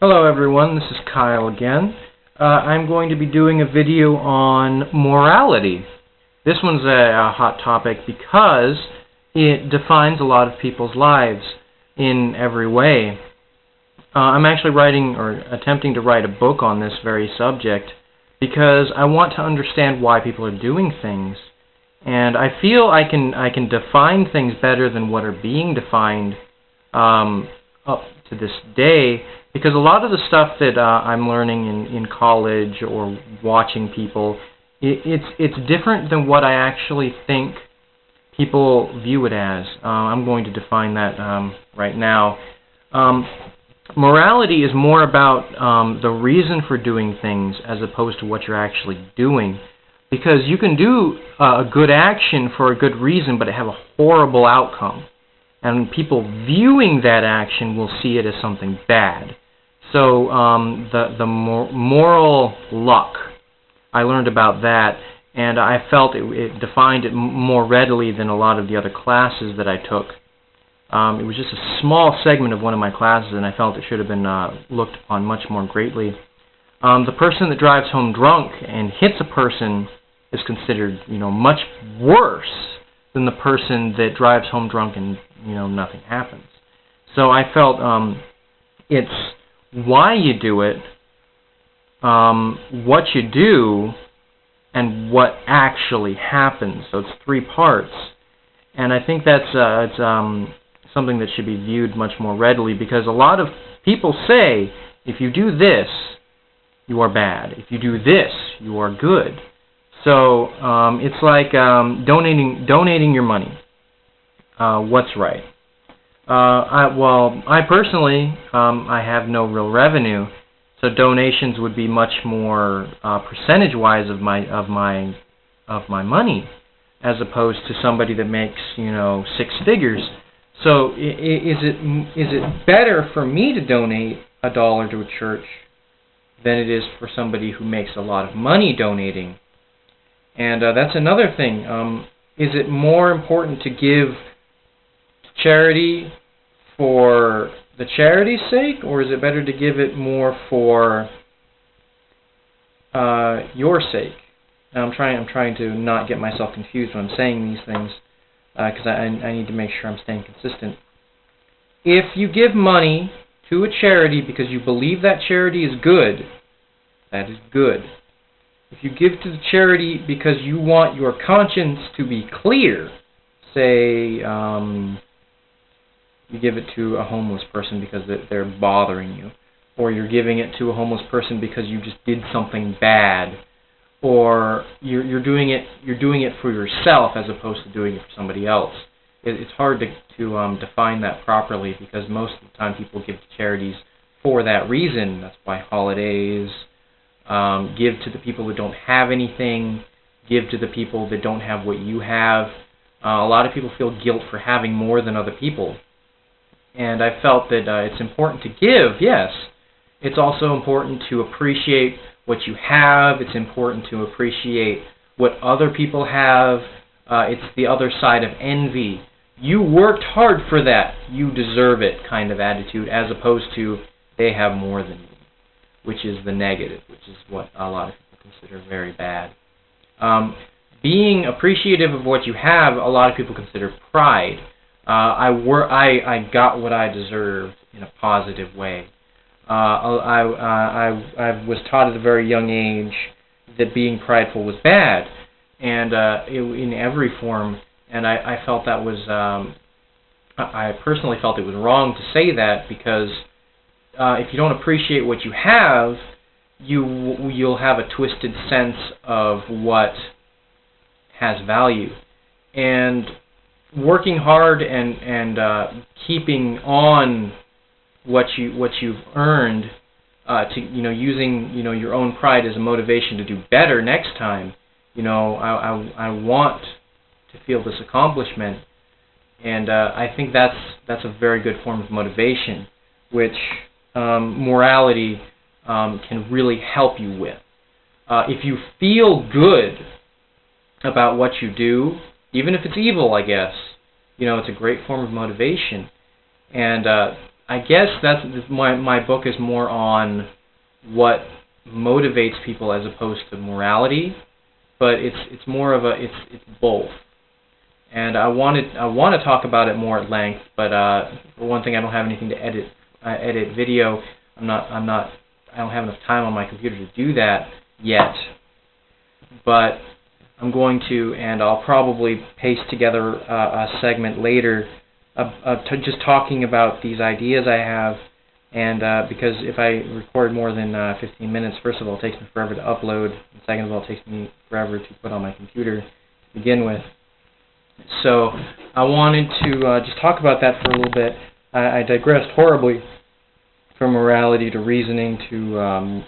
Hello everyone, this is Kyle again. I'm going to be doing a video on morality. This one's a hot topic because it defines a lot of people's lives in every way. I'm actually writing or attempting to write a book on this very subject because I want to understand why people are doing things. And I feel I can define things better than what are being defined up to this day, because a lot of the stuff that I'm learning in college or watching people, it's different than what I actually think people view it as. I'm going to define that right now. Morality is more about the reason for doing things as opposed to what you're actually doing. Because you can do a good action for a good reason, but it have a horrible outcome. And people viewing that action will see it as something bad. So the moral luck, I learned about that, and I felt it defined it more readily than a lot of the other classes that I took. It was just a small segment of one of my classes, and I felt it should have been looked upon much more greatly. The person that drives home drunk and hits a person is considered, much worse than the person that drives home drunk and, nothing happens. So I felt it's why you do it, what you do, and what actually happens. So it's three parts. And I think that's it's something that should be viewed much more readily, because a lot of people say, if you do this, you are bad. If you do this, you are good. So it's like donating your money. What's right? I personally I have no real revenue, so donations would be much more percentage-wise of my money, as opposed to somebody that makes 6 figures. So is it better for me to donate $1 to a church than it is for somebody who makes a lot of money donating? And that's another thing. Is it more important to give charity for the charity's sake, or is it better to give it more for your sake? Now, I'm trying to not get myself confused when I'm saying these things, because I need to make sure I'm staying consistent. If you give money to a charity because you believe that charity is good, that is good. If you give to the charity because you want your conscience to be clear, say you give it to a homeless person because they're bothering you, or you're giving it to a homeless person because you just did something bad, or you're doing it for yourself as opposed to doing it for somebody else. It's hard to define that properly, because most of the time people give to charities for that reason. That's why holidays. Give to the people that don't have anything. Give to the people that don't have what you have. A lot of people feel guilt for having more than other people. And I felt that it's important to give, yes. It's also important to appreciate what you have. It's important to appreciate what other people have. It's the other side of envy. You worked hard for that. You deserve it kind of attitude, as opposed to they have more than you, which is the negative, which is what a lot of people consider very bad. Being appreciative of what you have, a lot of people consider pride. I got what I deserved in a positive way. I was taught at a very young age that being prideful was bad, and in every form. And I felt that was, I personally felt it was wrong to say that, because if you don't appreciate what you have, you'll have a twisted sense of what has value. And working hard and keeping on what you've earned, to using your own pride as a motivation to do better next time. I want to feel this accomplishment, and I think that's a very good form of motivation, which morality can really help you with. If you feel good about what you do, even if it's evil, I guess, it's a great form of motivation. And I guess that's my book is more on what motivates people as opposed to morality, but it's more of it's both. And I want to talk about it more at length, but for one thing, I don't have anything to edit video. I don't have enough time on my computer to do that yet. But I'm going to, and I'll probably paste together a segment later just talking about these ideas I have. And because if I record more than 15 minutes, first of all, it takes me forever to upload, and second of all, it takes me forever to put on my computer to begin with. So I wanted to just talk about that for a little bit. I digressed horribly from morality to reasoning to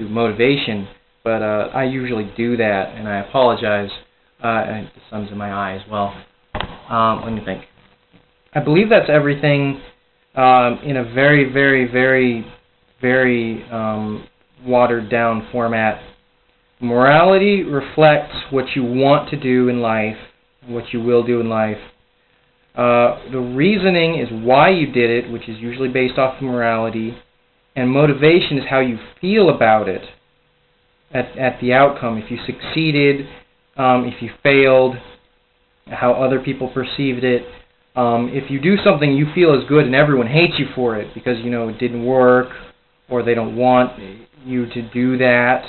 motivation, but I usually do that, and I apologize. And the sun's in my eye as well. Let me think. I believe that's everything in a very, very, very, very watered down format. Morality reflects what you want to do in life, what you will do in life. The reasoning is why you did it, which is usually based off of morality, and motivation is how you feel about it at the outcome. If you succeeded, if you failed, how other people perceived it. If you do something you feel is good and everyone hates you for it because it didn't work or they don't want you to do that,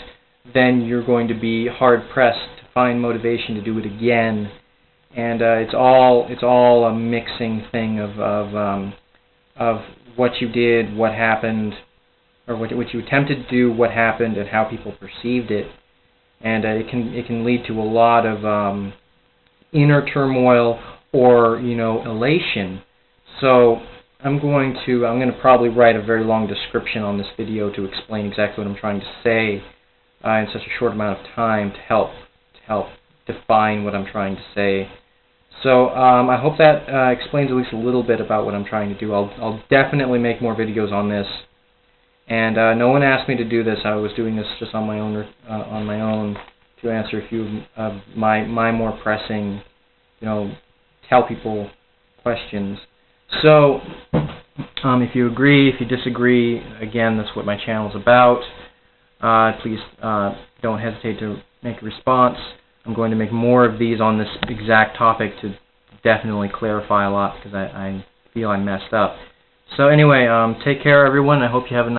then you're going to be hard pressed to find motivation to do it again. And it's all a mixing thing of what you did, what happened, or what you attempted to do, what happened, and how people perceived it. And it can lead to a lot of inner turmoil or elation. So I'm going to probably write a very long description on this video to explain exactly what I'm trying to say in such a short amount of time to help define what I'm trying to say. So I hope that explains at least a little bit about what I'm trying to do. I'll definitely make more videos on this. And no one asked me to do this. I was doing this just on my own to answer a few of my more pressing, tell people questions. So if you agree, if you disagree, again, that's what my channel is about. Please don't hesitate to make a response. I'm going to make more of these on this exact topic to definitely clarify a lot because I feel I messed up. So anyway, take care, everyone. I hope you have a nice